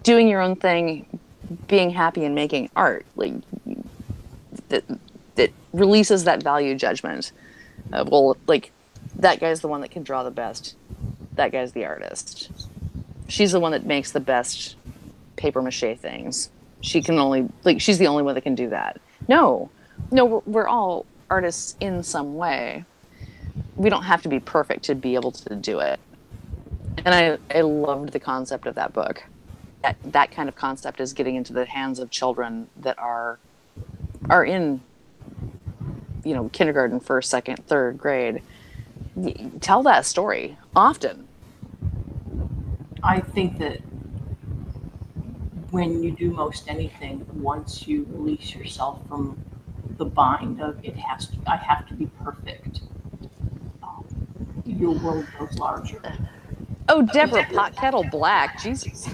doing your own thing, being happy and making art, like that releases that value judgment. Well, like that guy's the one that can draw the best. That guy's the artist. She's the one that makes the best paper mache things. She's the only one that can do that. No, we're all artists in some way. We don't have to be perfect to be able to do it. And I loved the concept of that book. That kind of concept is getting into the hands of children that are in, kindergarten, first, second, third grade. Tell that story often. I think that when you do most anything, once you release yourself from the bind of I have to be perfect, your world grows larger. Oh, Deborah, pot kettle black. Jesus.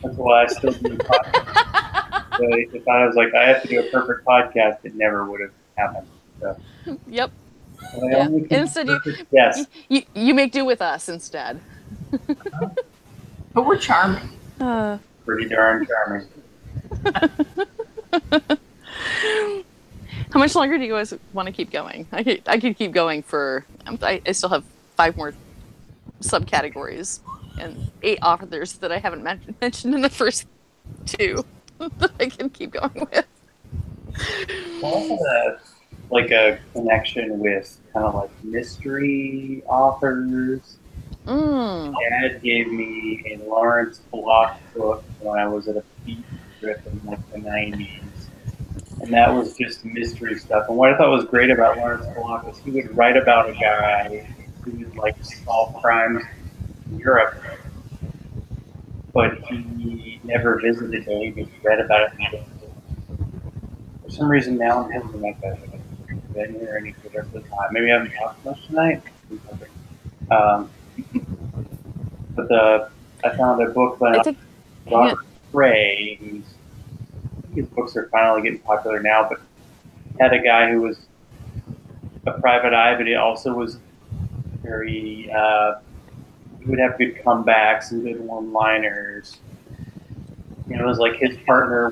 That's why I still do podcasts. So if I was like, I have to do a perfect podcast, it never would have happened. So Yep. I Yeah. only can Instead, yes. you make do with us instead. But we're charming. Pretty darn charming. How much longer do you guys want to keep going? I could keep going for. I still have 5 more subcategories and 8 authors that I haven't mentioned in the first 2 that I can keep going with. Well, I had a connection with kind of like mystery authors. Dad gave me a Lawrence Block book when I was at a beach trip in like the 90s. And that was just mystery stuff. And what I thought was great about Lawrence Block was he would write about a guy who would like solve crimes in Europe, but he never visited Dave. He read about it in the book. For some reason now I'm having like that. I didn't hear any good rest of the time. Maybe I haven't talked much tonight. But I found a book by Robert Gray, his books are finally getting popular now, but had a guy who was a private eye, but he also was very, he would have good comebacks and good one-liners. It was like his partner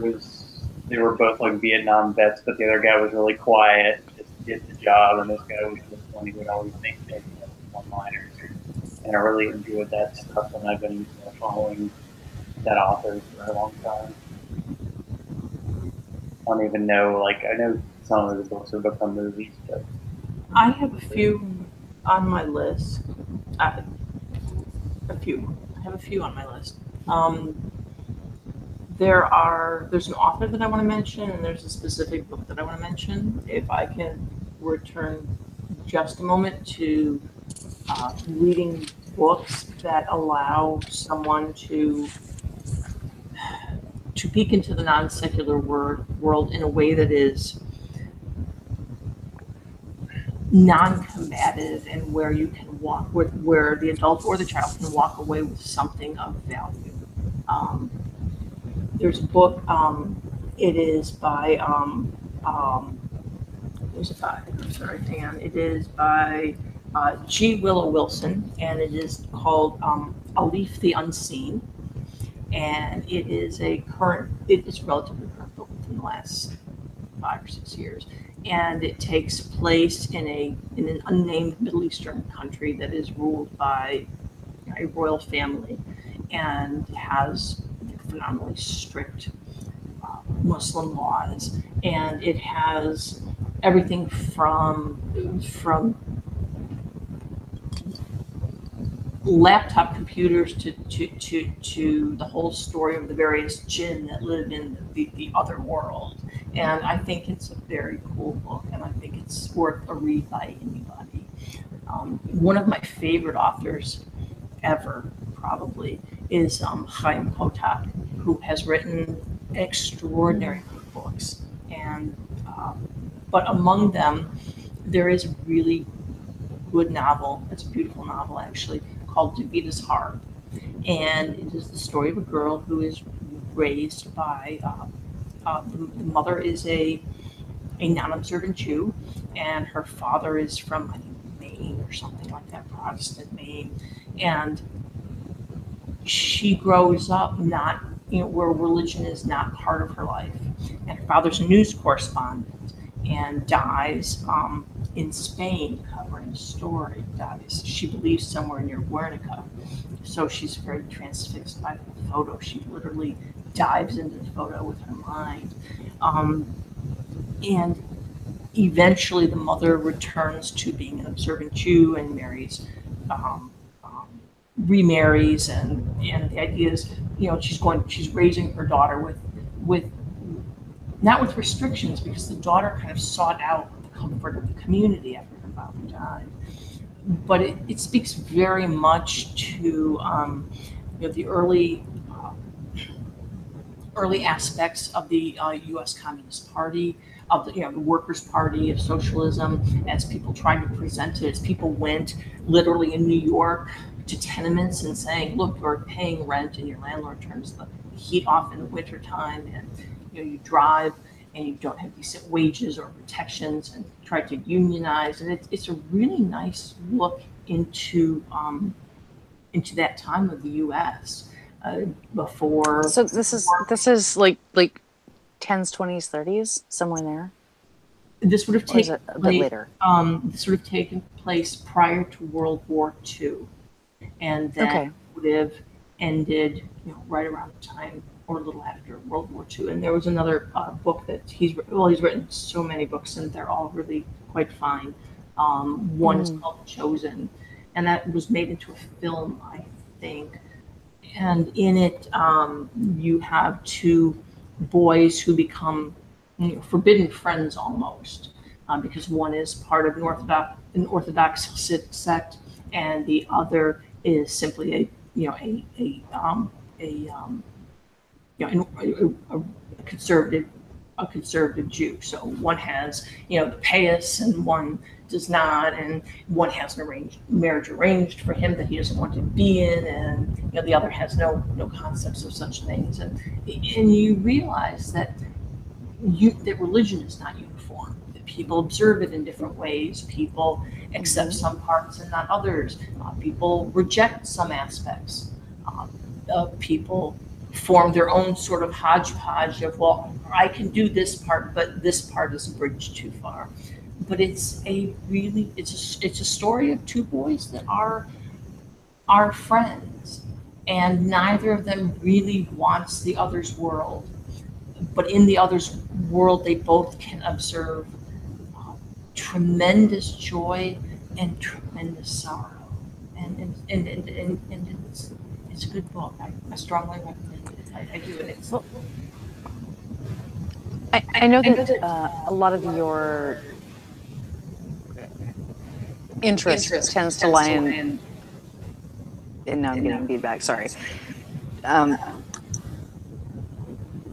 they were both like Vietnam vets, but the other guy was really quiet, just did the job, and this guy was just one he would always think that one-liners. And I really enjoyed that stuff, and I've been following that author for a long time. I don't even know, I know some of the books have become movies, but I have a few on my list. I have a few on my list. There's an author that I want to mention, and there's a specific book that I want to mention. If I can return just a moment to reading books that allow someone to peek into the non-secular world in a way that is non-combative, and where you can where the adult or the child can walk away with something of value. There's a book. It is by. It is by G. Willow Wilson, and it is called Alif the Unseen. And it is relatively current book within the last 5 or 6 years. And it takes place in an unnamed Middle Eastern country that is ruled by a royal family and has phenomenally strict Muslim laws. And it has everything from laptop computers to the whole story of the various jinn that live in the other world. And I think it's a very cool book, and I think it's worth a read by anybody. One of my favorite authors ever, probably, is Chaim Kotak, who has written extraordinary books. And but among them, there is a really good novel. It's a beautiful novel, actually, called Davita's Heart. And it is the story of a girl who is raised by the mother is a non-observant Jew, and her father is from, I think, Maine or something like that, Protestant Maine. And she grows up not, where religion is not part of her life. And her father's a news correspondent and dies in Spain covering a story. Dies, she believes, somewhere near Guernica. So she's very transfixed by the photo. She literally dives into the photo with her mind. And eventually the mother returns to being an observant Jew and marries remarries, and the idea is, she's raising her daughter with not with restrictions, because the daughter kind of sought out the comfort of the community after her father died. But it speaks very much to the early aspects of the U.S. Communist Party, of the Workers' Party of socialism, as people tried to present it, as people went literally in New York to tenements and saying, look, you're paying rent and your landlord turns the heat off in the wintertime, and you drive and you don't have decent wages or protections, and try to unionize. And it's a really nice look into that time of the U.S. Before. So this is like 10s, 20s, 30s, somewhere there. This would have Or is taken it a bit later? This would have taken place prior to World War II, and that would have ended, right around the time or a little after World War II. And there was another book that he's written so many books, and they're all really quite fine. One is called Chosen, and that was made into a film, I think. And in it, you have two boys who become forbidden friends almost, because one is part of an Orthodox sect, and the other is simply a conservative Jew. So one has the payas and one does not, and one has an marriage arranged for him that he doesn't want to be in, and the other has no concepts of such things. And you realize that religion is not uniform. That people observe it in different ways. People accept some parts and not others. People reject some aspects. People form their own sort of hodgepodge of, well, I can do this part, but this part is a bridge too far. But it's a story of two boys that are friends, and neither of them really wants the other's world. But in the other's world, they both can observe tremendous joy and tremendous sorrow. And it's a good book. I strongly recommend it. I do it. Well, I know that a lot of your interest tends to lie in, and now I'm getting feedback, sorry.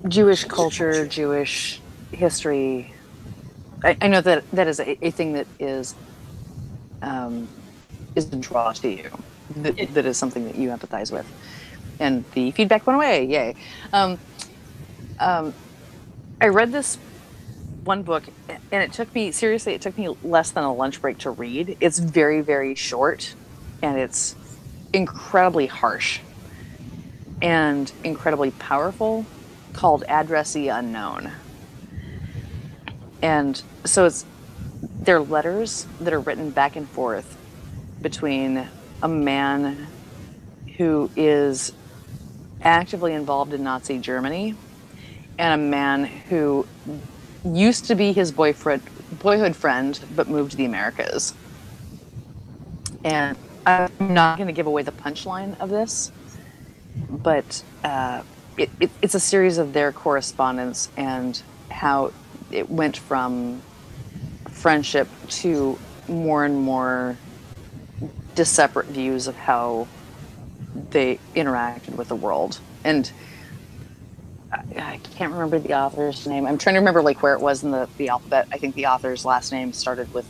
Jewish culture, Jewish history. I know that is a thing that is a draw to you. That is something that you empathize with. And the feedback went away. Yay. I read this one book, and it took me less than a lunch break to read. It's very, very short, and it's incredibly harsh and incredibly powerful, called Address the Unknown. And so they're letters that are written back and forth between a man who is actively involved in Nazi Germany and a man who used to be his boyhood friend, but moved to the Americas. And I'm not going to give away the punchline of this, but it's a series of their correspondence and how it went from friendship to more and more disparate views of how they interacted with the world. And I can't remember the author's name. I'm trying to remember where it was in the alphabet. I think the author's last name started with,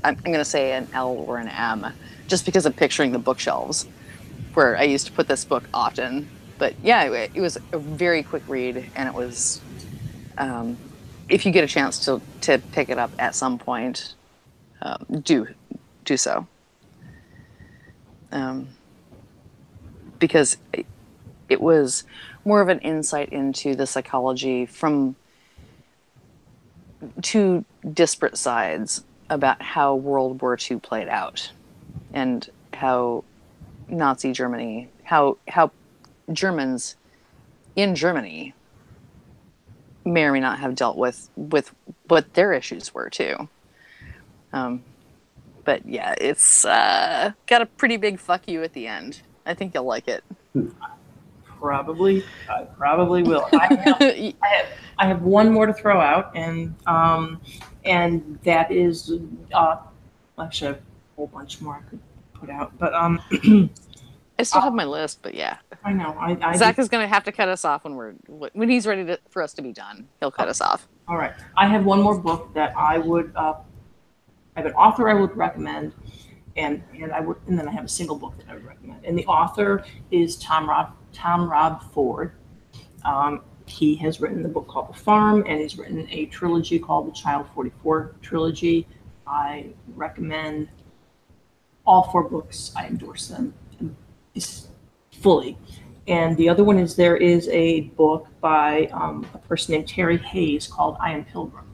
I'm going to say an L or an M, just because of picturing the bookshelves where I used to put this book often. But yeah, it was a very quick read, and it was, if you get a chance to pick it up at some point, do so. Because it was more of an insight into the psychology from two disparate sides about how World War II played out, and how Nazi Germany, how Germans in Germany may or may not have dealt with what their issues were too. But yeah, it's got a pretty big fuck you at the end. I think you'll like it. Probably. I probably will. I have one more to throw out, and that is actually I have a whole bunch more I could put out, but I still have my list, but yeah. I know. Zach is going to have to cut us off when he's ready for us to be done. He'll cut us off. All right. I have one more book that I would. I have an author I would recommend, and then I have a single book that I would recommend. And the author is Tom Rob Ford. He has written the book called The Farm, and he's written a trilogy called the Child 44 trilogy. I recommend all 4 books. I endorse them fully. And the other one is there is a book by a person named Terry Hayes called I Am Pilgrim.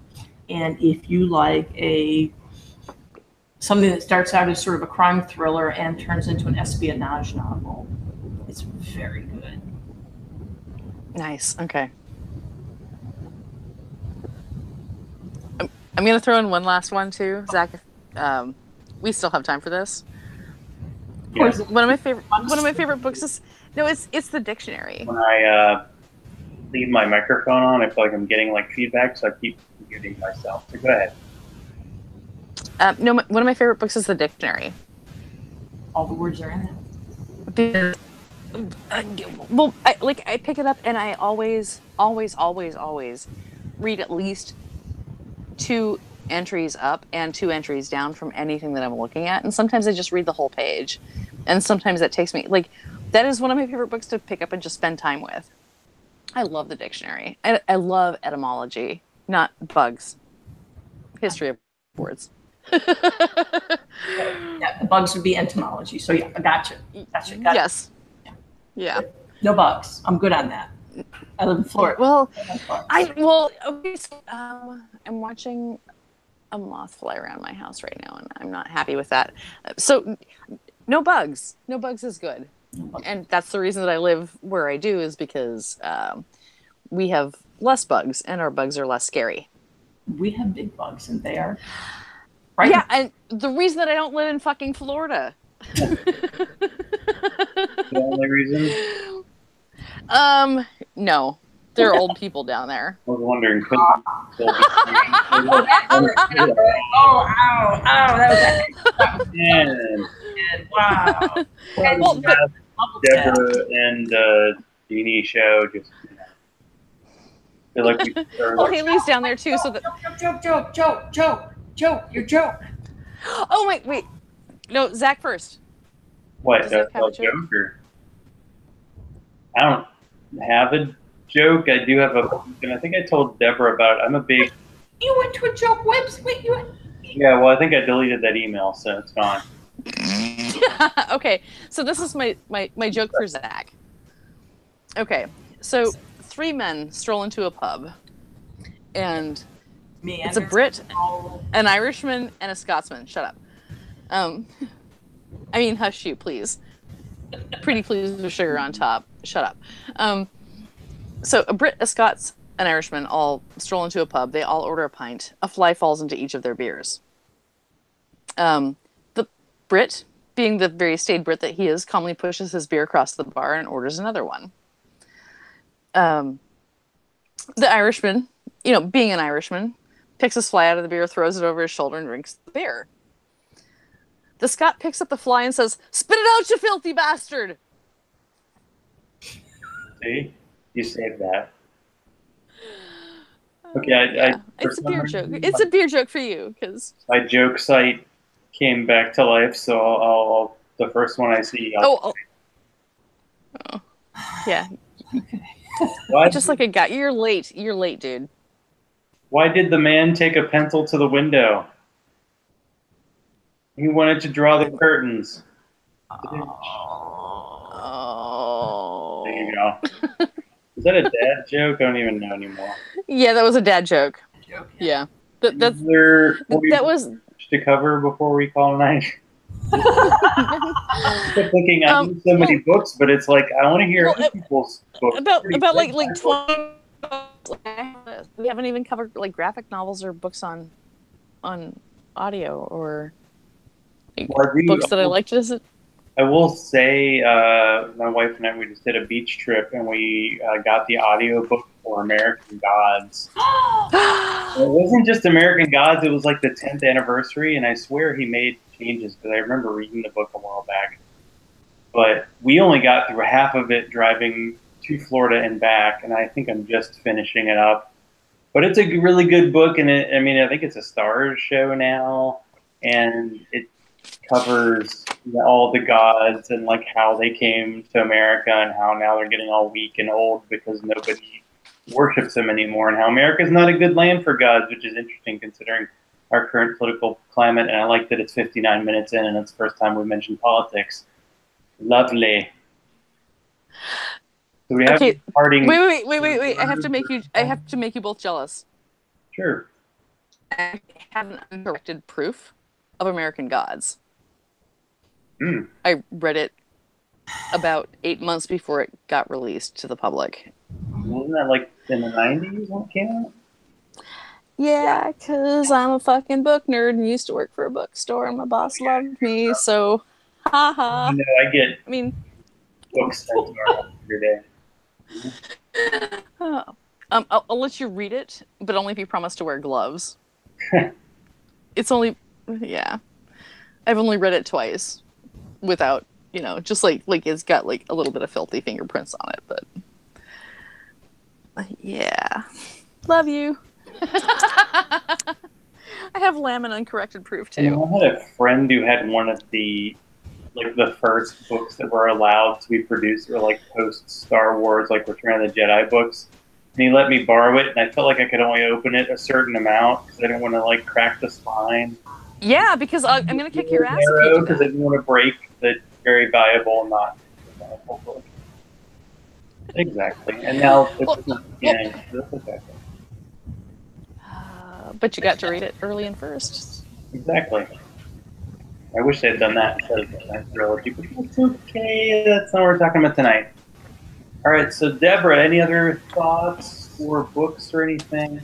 And if you like something that starts out as sort of a crime thriller and turns into an espionage novel, it's very good. Nice. Okay. I'm going to throw in one last one too, Zach. We still have time for this. Yeah. One of my favorite books is it's the dictionary. When I leave my microphone on, I feel like I'm getting like feedback, so I keep muting myself. So go ahead. One of my favorite books is the dictionary. All the words are in it. Well, I pick it up and I always read at least 2 entries up and 2 entries down from anything that I'm looking at, and sometimes I just read the whole page, and sometimes that takes me that is one of my favorite books to pick up and just spend time with. I love the dictionary. I love etymology, not bugs. History of words. Yeah, the bugs would be entomology. So yeah, I gotcha. Yes. Yeah. No bugs. I'm good on that. I live in Florida. Well, okay. So, I'm watching a moth fly around my house right now, and I'm not happy with that. So, no bugs. No bugs is good, and that's the reason that I live where I do is because we have less bugs, and our bugs are less scary. We have big bugs, and they are. Right. Yeah, and the reason that I don't live in fucking Florida. The only reason? No. There are old people down there. I was wondering, could ow, that was wow. Well, Deborah and Jeanne show just feel like we Haley's down there too, so that joke, your joke. Oh wait. No, Zach first. What? Does Zach have a joke? Or... I don't have a joke. I do have and I think I told Deborah about it. I'm a big. You went to a joke website. Yeah, well, I think I deleted that email, so it's gone. Okay, so this is my joke for Zach. Okay, so 3 men stroll into a pub, and it's a Brit, an Irishman, and a Scotsman. Shut up. I mean, hush you, please. Pretty please with sugar on top. Shut up. So a Brit, a Scots, an Irishman all stroll into a pub. They all order a pint. A fly falls into each of their beers. The Brit, being the very staid Brit that he is, calmly pushes his beer across the bar and orders another one. The Irishman, being an Irishman, picks his fly out of the beer, throws it over his shoulder, and drinks the beer. The Scot picks up the fly and says, "Spit it out, you filthy bastard!" See? You saved that. Okay, it's a beer joke. It's a beer joke for you, because my joke site came back to life, so I'll the first one I see. Oh. Yeah. Just like a guy. You're late, dude. Why did the man take a pencil to the window? He wanted to draw the curtains. Oh. There you go. Is that a dad joke? I don't even know anymore. Yeah, that was a dad joke. Yeah. That was to cover before we call tonight. I kept thinking I do so many books, but it's like I want to hear other people's books. About like 20. We haven't even covered like graphic novels or books on audio or books that I liked. I will say, my wife and I, we just did a beach trip, and we got the audiobook for American Gods. It wasn't just American Gods, it was like the 10th anniversary, and I swear he made changes, because I remember reading the book a while back. But we only got through half of it driving to Florida and back, and I think I'm just finishing it up. But it's a really good book, and I think it's a Starz show now, and it covers all the gods and like how they came to America and how now they're getting all weak and old because nobody worships them anymore, and how America's not a good land for gods, which is interesting considering our current political climate. And I like that it's 59 minutes in and it's the first time we mentioned politics. Lovely. So we have Okay. parting. Wait. I have to make you both jealous. Sure. I have an uncorrected proof of American Gods. I read it about 8 months before it got released to the public. Wasn't that like in the 90s when it came out? Yeah, because I'm a fucking book nerd and used to work for a bookstore and my boss loved me, so haha. No, I get I mean, books sent to our house every day. I'll let you read it, but only if you promise to wear gloves. It's only, yeah. I've only read it twice without, just like it's got like a little bit of filthy fingerprints on it, but yeah. Love you. I have lamb and uncorrected proof too. I had a friend who had one of the first books that were allowed to be produced, or like post Star Wars, like Return of the Jedi books. And he let me borrow it, and I felt like I could only open it a certain amount because I didn't want to like crack the spine. Yeah, because I'm gonna kick your ass because I didn't want to break the very valuable and not valuable book. Exactly, and now it's not the beginning. That's okay. But you got to read it early and first. Exactly. I wish they'd done that instead of that trilogy, but it's okay. That's not what we're talking about tonight. All right, so Deborah, any other thoughts or books or anything?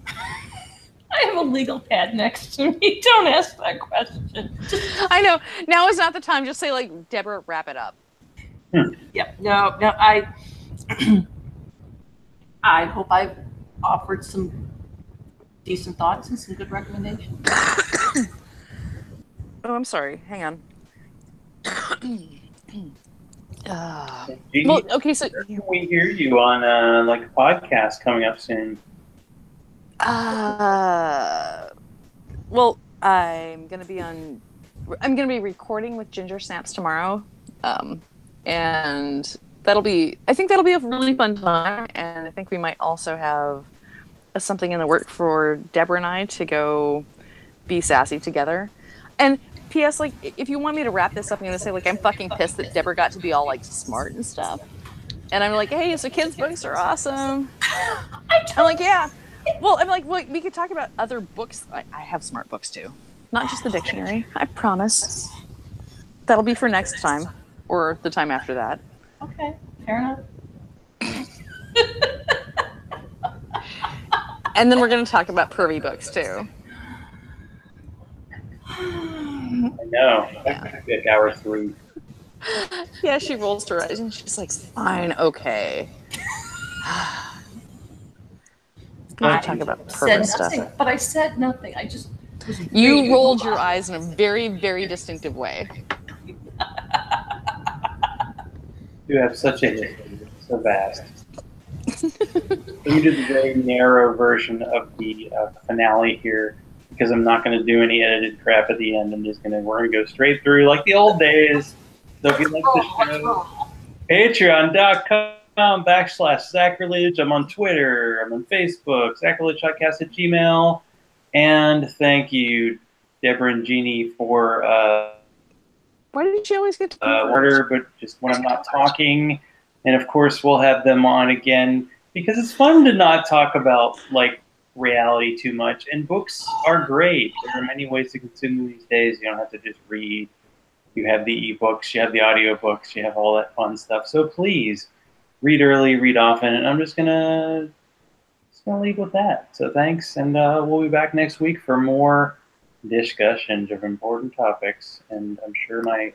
I have a legal pad next to me. Don't ask that question. I know. Now is not the time. Just say, like, Deborah, wrap it up. Yeah. No. I hope I've offered some decent thoughts and some good recommendations. Oh, I'm sorry. Hang on. Jeanne, well, okay, so where can we hear you on like a podcast coming up soon? Well, I'm gonna be recording with Ginger Snaps tomorrow, and I think that'll be a really fun time, and I think we might also have something in the work for Deborah and I to go be sassy together. And P.S. like, if you want me to wrap this up, I'm gonna say like I'm fucking pissed that Deborah got to be all like smart and stuff, and I'm like, hey, so kids' books are awesome. I'm like, yeah. Well, I'm like, well, we could talk about other books. I have smart books too, not just the dictionary. I promise. That'll be for next time or the time after that. Okay, fair enough. And then we're going to talk about pervy books too. I know. That's like hour 3. Yeah, she rolls her eyes and she's like, fine, okay. I talk about pervy stuff. But I said nothing. I just You rolled your eyes in a very, very distinctive way. You have such a history. So vast. Let me do the very narrow version of the finale here, because I'm not going to do any edited crap at the end. We're going to go straight through like the old days. So if you like the show, patreon.com/Zachrilege. I'm on Twitter. I'm on Facebook. ZachrilegePodcast@gmail. And thank you, Deborah and Jeanne, for why did you always get to order, but just when I'm not talking. And of course, we'll have them on again because it's fun to not talk about like reality too much. And books are great. There are many ways to consume them these days. You don't have to just read. You have the ebooks, you have the audiobooks, you have all that fun stuff. So please read early, read often. And I'm just gonna leave with that. So thanks, and we'll be back next week for more discussions of important topics. And I'm sure my